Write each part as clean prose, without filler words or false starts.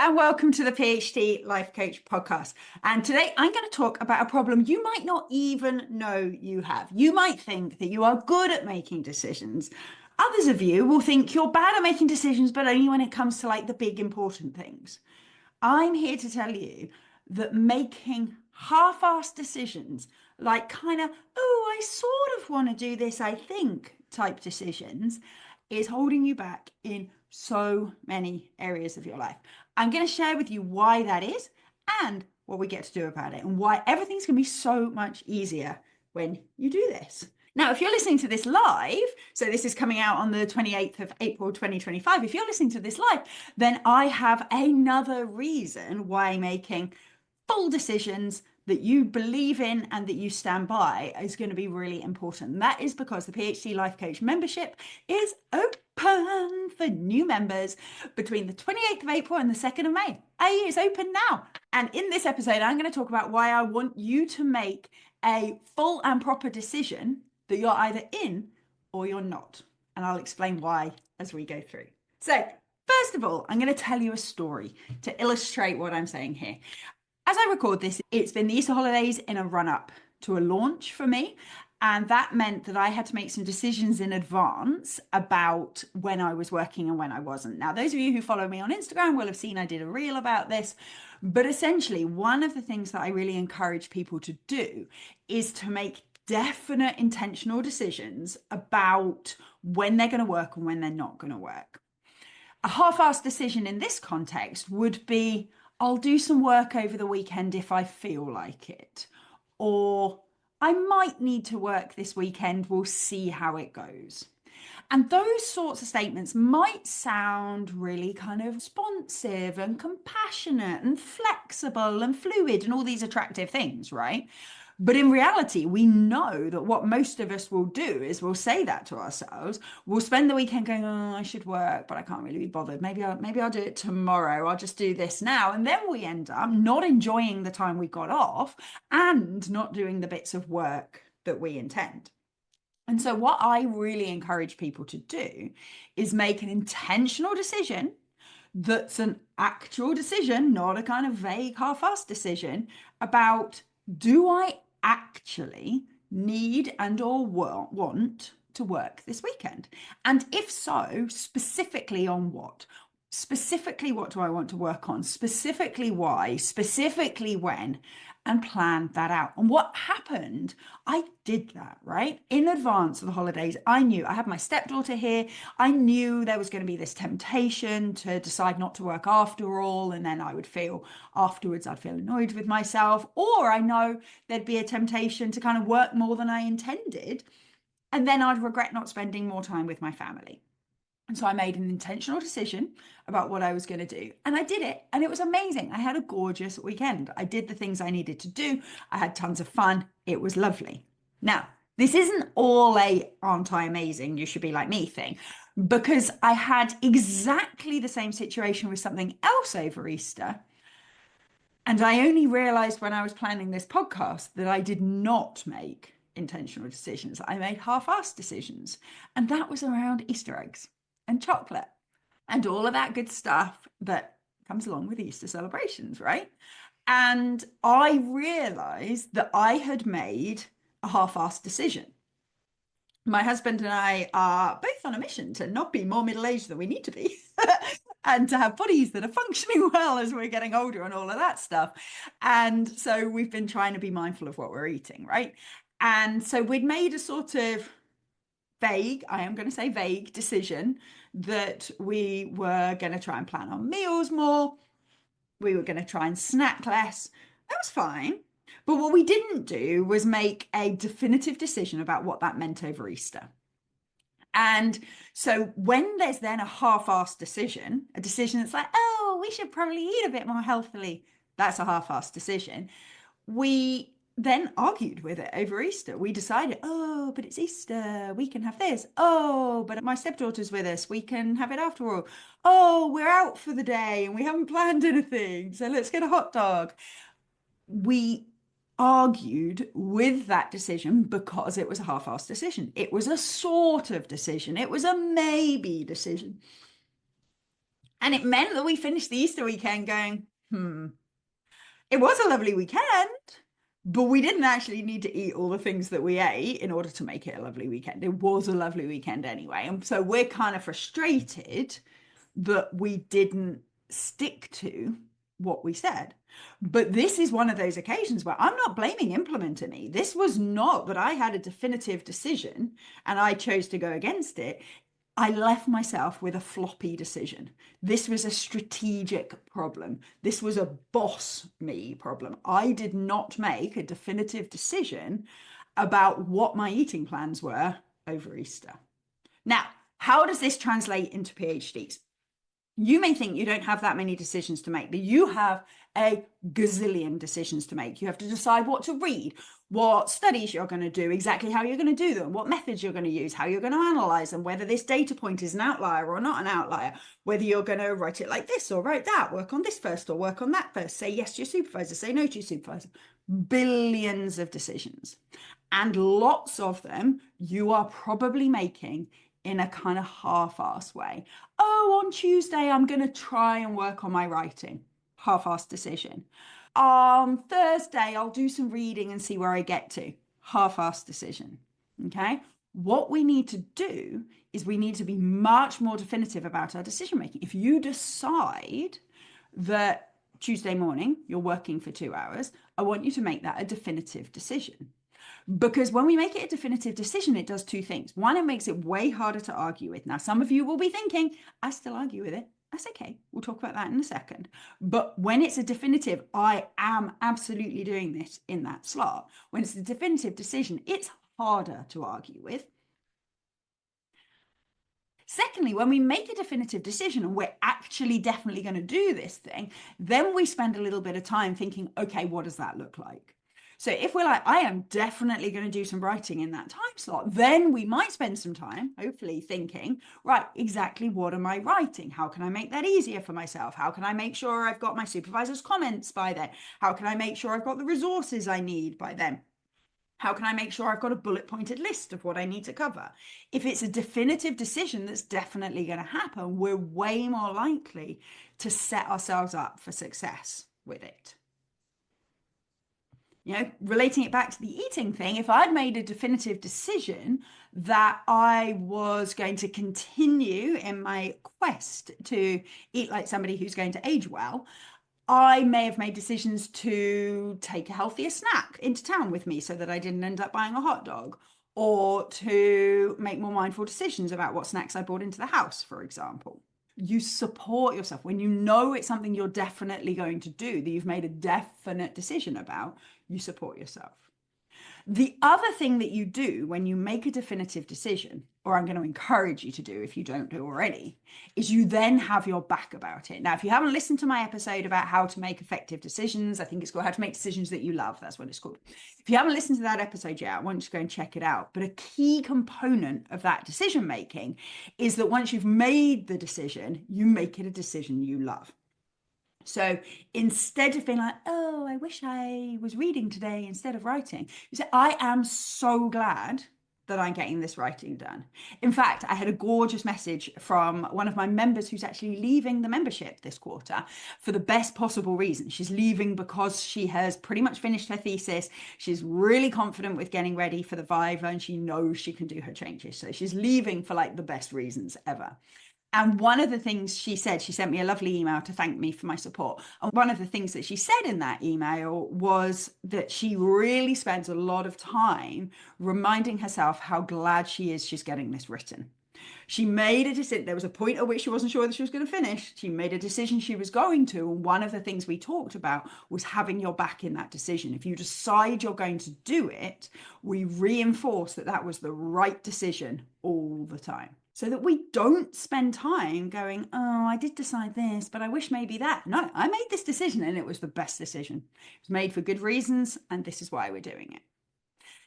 and welcome to the PhD Life Coach podcast. And today I'm going to talk about a problem you might not even know you have. You might think that you are good at making decisions. Others of you will think you're bad at making decisions, but only when it comes to like the big important things. I'm here to tell you that making half-assed decisions, like kind of, oh, I sort of want to do this, I think, type decisions, is holding you back in so many areas of your life. I'm going to share with you why that is and what we get to do about it and why everything's going to be so much easier when you do this. Now, if you're listening to this live, so this is coming out on the 28th of April, 2025. If you're listening to this live, then I have another reason why making full decisions that you believe in and that you stand by is going to be really important. And that is because the PhD Life Coach membership is open for new members between the 28th of April and the 2nd of May. It's open now. And in this episode, I'm going to talk about why I want you to make a full and proper decision that you're either in or you're not. And I'll explain why as we go through. So first of all, I'm going to tell you a story to illustrate what I'm saying here. As I record this, it's been the Easter holidays in a run-up to a launch for me. And that meant that I had to make some decisions in advance about when I was working and when I wasn't. Now, those of you who follow me on Instagram will have seen I did a reel about this. But essentially, one of the things that I really encourage people to do is to make definite intentional decisions about when they're going to work and when they're not going to work. A half-assed decision in this context would be, I'll do some work over the weekend if I feel like it. Or I might need to work this weekend, we'll see how it goes. And those sorts of statements might sound really kind of responsive and compassionate and flexible and fluid and all these attractive things, right? But in reality, we know that what most of us will do is we'll say that to ourselves. We'll spend the weekend going, oh, I should work, but I can't really be bothered. Maybe I'll do it tomorrow. I'll just do this now. And then we end up not enjoying the time we got off and not doing the bits of work that we intend. And so what I really encourage people to do is make an intentional decision that's an actual decision, not a kind of vague half-assed decision about, do I actually need and or want to work this weekend? And if so, specifically on what? Specifically, what do I want to work on? Specifically, why? Specifically, when? And plan that out. And what happened, I did that, right? In advance of the holidays, I knew I had my stepdaughter here. I knew there was going to be this temptation to decide not to work after all. And then I would feel afterwards, I'd feel annoyed with myself. Or I know there'd be a temptation to kind of work more than I intended. And then I'd regret not spending more time with my family. And so I made an intentional decision about what I was going to do. And I did it. And it was amazing. I had a gorgeous weekend. I did the things I needed to do. I had tons of fun. It was lovely. Now, this isn't all a aren't I amazing, you should be like me thing, because I had exactly the same situation with something else over Easter. And I only realized when I was planning this podcast that I did not make intentional decisions. I made half-assed decisions. And that was around Easter eggs and chocolate and all of that good stuff that comes along with Easter celebrations, right? And I realized that I had made a half-assed decision. My husband and I are both on a mission to not be more middle-aged than we need to be and to have bodies that are functioning well as we're getting older and all of that stuff. And so we've been trying to be mindful of what we're eating, right? And so we'd made a sort of vague, I am going to say vague decision that we were going to try and plan our meals more. We were going to try and snack less. That was fine. But what we didn't do was make a definitive decision about what that meant over Easter. And so when there's then a half-assed decision, a decision that's like, oh, we should probably eat a bit more healthily, that's a half-assed decision. We then argued with it over Easter. We decided, oh, but it's Easter, we can have this. Oh, but my stepdaughter's with us, we can have it after all. Oh, we're out for the day and we haven't planned anything, so let's get a hot dog. We argued with that decision because it was a half-assed decision. It was a sort of decision. It was a maybe decision. And it meant that we finished the Easter weekend going, it was a lovely weekend, but we didn't actually need to eat all the things that we ate in order to make it a lovely weekend. It was a lovely weekend anyway. And so we're kind of frustrated that we didn't stick to what we said. But this is one of those occasions where I'm not blaming Implementer Me. This was not that I had a definitive decision and I chose to go against it. I left myself with a floppy decision. This was a strategic problem. This was a boss me problem. I did not make a definitive decision about what my eating plans were over Easter. Now, how does this translate into PhDs? You may think you don't have that many decisions to make, but you have a gazillion decisions to make. You have to decide what to read, what studies you're going to do, exactly how you're going to do them, what methods you're going to use, how you're going to analyze them, whether this data point is an outlier or not an outlier, whether you're going to write it like this or write that, work on this first or work on that first, say yes to your supervisor, say no to your supervisor. Billions of decisions. And lots of them you are probably making in a kind of half-assed way. Oh, on Tuesday, I'm going to try and work on my writing. Half-assed decision. On Thursday, I'll do some reading and see where I get to. Half-assed decision. Okay? What we need to do is we need to be much more definitive about our decision making. If you decide that Tuesday morning you're working for 2 hours, I want you to make that a definitive decision. Because when we make it a definitive decision, it does two things. One, it makes it way harder to argue with. Now, some of you will be thinking, I still argue with it. That's okay. We'll talk about that in a second. But when it's a definitive, I am absolutely doing this in that slot. When it's a definitive decision, it's harder to argue with. Secondly, when we make a definitive decision and we're actually definitely going to do this thing, then we spend a little bit of time thinking, okay, what does that look like? So if we're like, I am definitely going to do some writing in that time slot, then we might spend some time, hopefully, thinking, right, exactly what am I writing? How can I make that easier for myself? How can I make sure I've got my supervisor's comments by then? How can I make sure I've got the resources I need by then? How can I make sure I've got a bullet pointed list of what I need to cover? If it's a definitive decision that's definitely going to happen, we're way more likely to set ourselves up for success with it. You know, relating it back to the eating thing, if I'd made a definitive decision that I was going to continue in my quest to eat like somebody who's going to age well, I may have made decisions to take a healthier snack into town with me so that I didn't end up buying a hot dog, or to make more mindful decisions about what snacks I brought into the house, for example. You support yourself when you know it's something you're definitely going to do, that you've made a definite decision about, you support yourself. The other thing that you do when you make a definitive decision, or I'm going to encourage you to do if you don't do already, is you then have your back about it. Now, if you haven't listened to my episode about how to make effective decisions, I think it's called How to Make Decisions That You Love. That's what it's called. If you haven't listened to that episode yet, I want you to go and check it out. But a key component of that decision making is that once you've made the decision, you make it a decision you love. So instead of being like, oh, I wish I was reading today instead of writing, you say, I am so glad that I'm getting this writing done. In fact, I had a gorgeous message from one of my members who's actually leaving the membership this quarter for the best possible reason. She's leaving because she has pretty much finished her thesis. She's really confident with getting ready for the Viva and she knows she can do her changes. So she's leaving for like the best reasons ever. And one of the things she said, she sent me a lovely email to thank me for my support. And one of the things that she said in that email was that she really spends a lot of time reminding herself how glad she is she's getting this written. She made a decision. There was a point at which she wasn't sure whether she was going to finish. She made a decision she was going to. And one of the things we talked about was having your back in that decision. If you decide you're going to do it, we reinforce that that was the right decision all the time. So that we don't spend time going, oh, I did decide this, but I wish maybe that. No, I made this decision and it was the best decision. It was made for good reasons, and this is why we're doing it.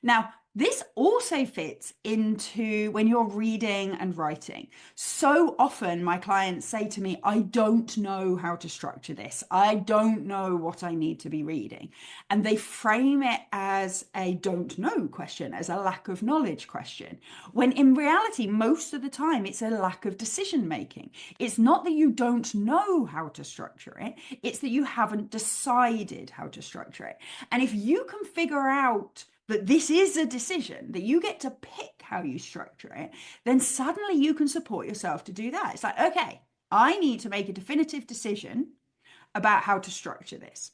Now, This also fits into when you're reading and writing. So often my clients say to me, I don't know how to structure this. I don't know what I need to be reading. And they frame it as a don't know question, as a lack of knowledge question. When in reality, most of the time, it's a lack of decision making. It's not that you don't know how to structure it, it's that you haven't decided how to structure it. And if you can figure out that this is a decision, that you get to pick how you structure it, then suddenly you can support yourself to do that. It's like, okay, I need to make a definitive decision about how to structure this.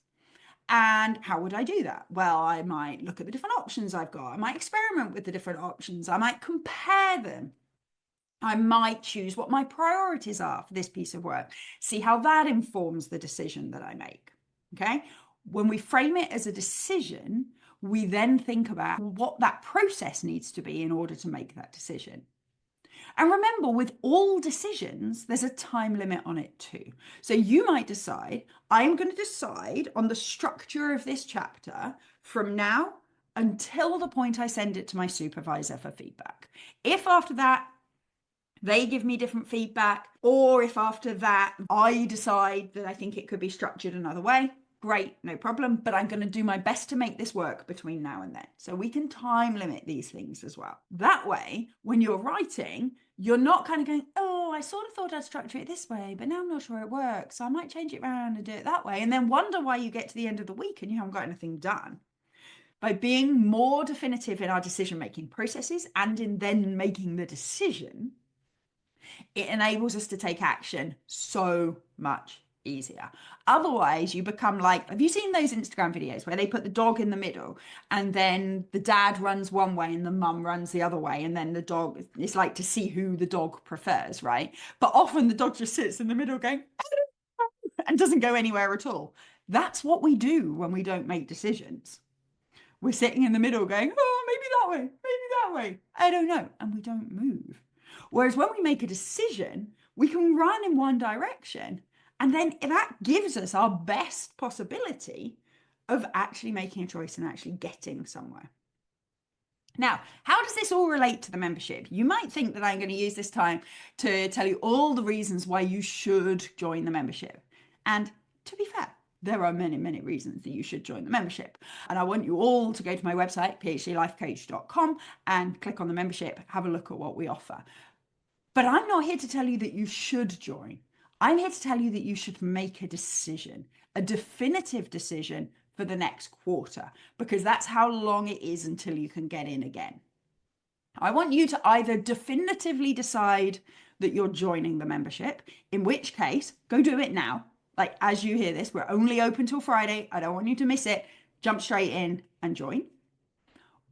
And how would I do that? Well, I might look at the different options I've got. I might experiment with the different options. I might compare them. I might choose what my priorities are for this piece of work, see how that informs the decision that I make. Okay. When we frame it as a decision, we then think about what that process needs to be in order to make that decision. And remember, with all decisions, there's a time limit on it too. So you might decide, I'm going to decide on the structure of this chapter from now until the point I send it to my supervisor for feedback. If after that, they give me different feedback, or if after that I decide that I think it could be structured another way, great, no problem. But I'm going to do my best to make this work between now and then. So we can time limit these things as well. That way, when you're writing, you're not kind of going, oh, I sort of thought I'd structure it this way, but now I'm not sure it works. So I might change it around and do it that way. And then wonder why you get to the end of the week and you haven't got anything done. By being more definitive in our decision-making processes and in then making the decision, it enables us to take action so much easier. Otherwise, you become like, have you seen those Instagram videos where they put the dog in the middle and then the dad runs one way and the mum runs the other way, and then the dog, it's like to see who the dog prefers, right? But often the dog just sits in the middle going and doesn't go anywhere at all. That's what we do when we don't make decisions. We're sitting in the middle going, oh, maybe that way, maybe that way. I don't know. And we don't move. Whereas when we make a decision, we can run in one direction. And then that gives us our best possibility of actually making a choice and actually getting somewhere. Now, how does this all relate to the membership? You might think that I'm going to use this time to tell you all the reasons why you should join the membership. And to be fair, there are many, many reasons that you should join the membership. And I want you all to go to my website, phdlifecoach.com, and click on the membership, have a look at what we offer. But I'm not here to tell you that you should join. I'm here to tell you that you should make a decision, a definitive decision for the next quarter, because that's how long it is until you can get in again. I want you to either definitively decide that you're joining the membership, in which case, go do it now. Like, as you hear this, we're only open till Friday. I don't want you to miss it. Jump straight in and join.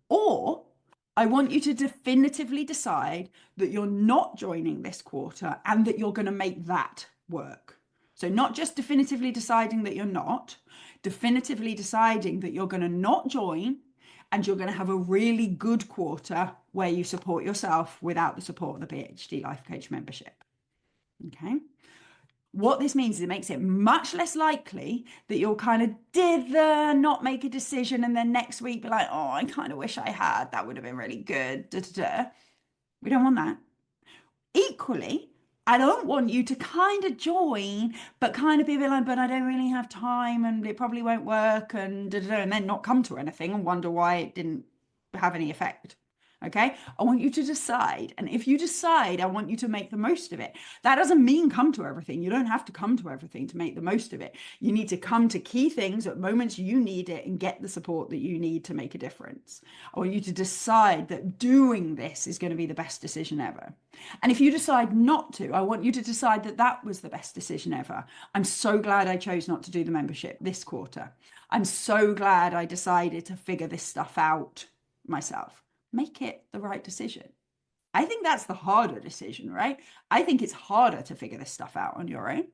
Or I want you to definitively decide that you're not joining this quarter and that you're going to make that work. So not just definitively deciding that you're not, definitively deciding that you're going to not join and you're going to have a really good quarter where you support yourself without the support of the PhD Life Coach membership. Okay. What this means is it makes it much less likely that you'll kind of dither, not make a decision, and then next week be like, oh, I kind of wish I had. That would have been really good. Da, da, da. We don't want that. Equally, I don't want you to kind of join, but kind of be a bit like, but I don't really have time and it probably won't work, and da, da, da, and then not come to anything and wonder why it didn't have any effect. Okay, I want you to decide. And if you decide, I want you to make the most of it. That doesn't mean come to everything. You don't have to come to everything to make the most of it. You need to come to key things at moments you need it and get the support that you need to make a difference. I want you to decide that doing this is going to be the best decision ever. And if you decide not to, I want you to decide that that was the best decision ever. I'm so glad I chose not to do the membership this quarter. I'm so glad I decided to figure this stuff out myself. Make it the right decision. I think that's the harder decision, right? I think it's harder to figure this stuff out on your own,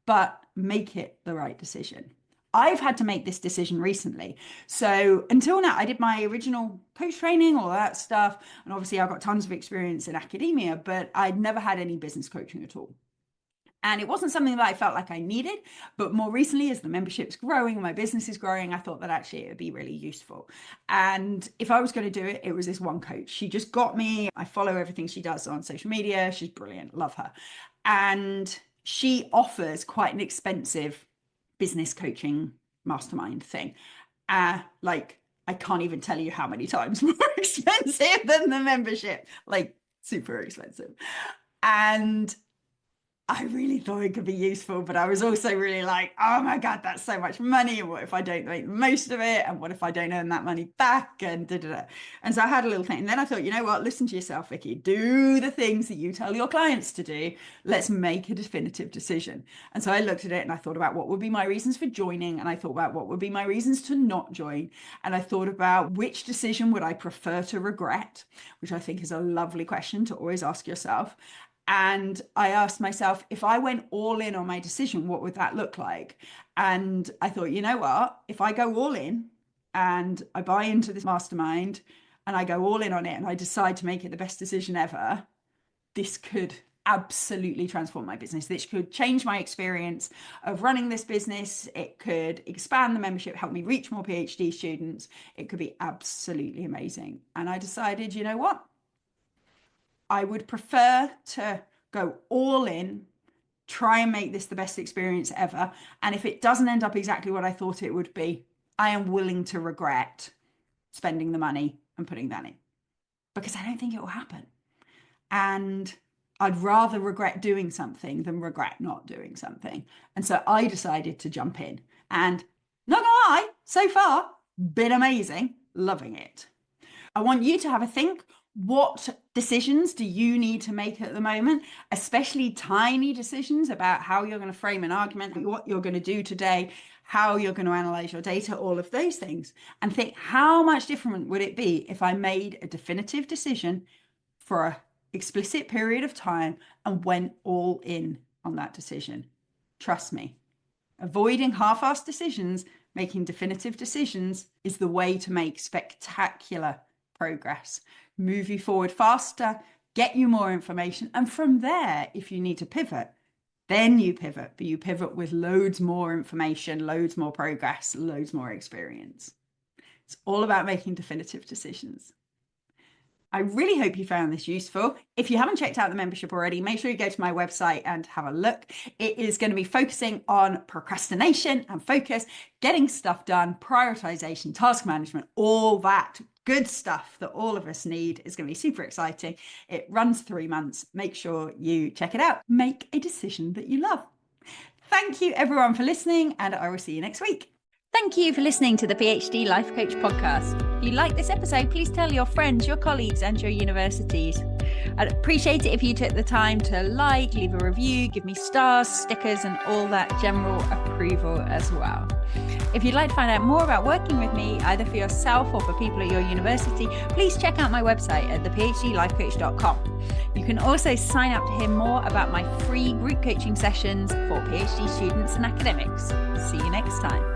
but make it the right decision. I've had to make this decision recently. So until now, I did my original coach training, all that stuff. And obviously I've got tons of experience in academia, but I'd never had any business coaching at all. And it wasn't something that I felt like I needed, but more recently, as the membership's growing, my business is growing, I thought that actually it would be really useful. And if I was going to do it, it was this one coach. She just got me. I follow everything she does on social media. She's brilliant. Love her. And she offers quite an expensive business coaching mastermind thing. Like, I can't even tell you how many times more expensive than the membership, like super expensive. And I really thought it could be useful, but I was also really like, oh my God, that's so much money. And what if I don't make the most of it? And what if I don't earn that money back? And da-da-da. And so I had a little thing. And then I thought, you know what? Listen to yourself, Vicky. Do the things that you tell your clients to do. Let's make a definitive decision. And so I looked at it and I thought about what would be my reasons for joining. And I thought about what would be my reasons to not join. And I thought about which decision would I prefer to regret, which I think is a lovely question to always ask yourself. And I asked myself, if I went all in on my decision, what would that look like? And I thought, you know what? If I go all in and I buy into this mastermind and I go all in on it and I decide to make it the best decision ever, this could absolutely transform my business. This could change my experience of running this business. It could expand the membership, help me reach more PhD students. It could be absolutely amazing. And I decided, you know what? I would prefer to go all in, try and make this the best experience ever. And if it doesn't end up exactly what I thought it would be, I am willing to regret spending the money and putting that in, because I don't think it will happen. And I'd rather regret doing something than regret not doing something. And so I decided to jump in, and not gonna lie, so far, been amazing, loving it. I want you to have a think. What decisions do you need to make at the moment, especially tiny decisions about how you're going to frame an argument, what you're going to do today, how you're going to analyze your data, all of those things, and think, how much different would it be if I made a definitive decision for an explicit period of time and went all in on that decision? Trust me, avoiding half-assed decisions, making definitive decisions is the way to make spectacular progress. Move you forward faster, get you more information. And from there, if you need to pivot, then you pivot, but you pivot with loads more information, loads more progress, loads more experience. It's all about making definitive decisions. I really hope you found this useful. If you haven't checked out the membership already, make sure you go to my website and have a look. It is going to be focusing on procrastination and focus, getting stuff done, prioritization, task management, all that good stuff that all of us need. Is going to be super exciting. It runs 3 months. Make sure you check it out. Make a decision that you love. Thank you everyone for listening, and I will see you next week. Thank you for listening to the PhD Life Coach podcast. If you like this episode, please tell your friends, your colleagues, and your universities. I'd appreciate it if you took the time to like, leave a review, give me stars, stickers, and all that general approval as well. If you'd like to find out more about working with me, either for yourself or for people at your university, please check out my website at thephdlifecoach.com. You can also sign up to hear more about my free group coaching sessions for PhD students and academics. See you next time.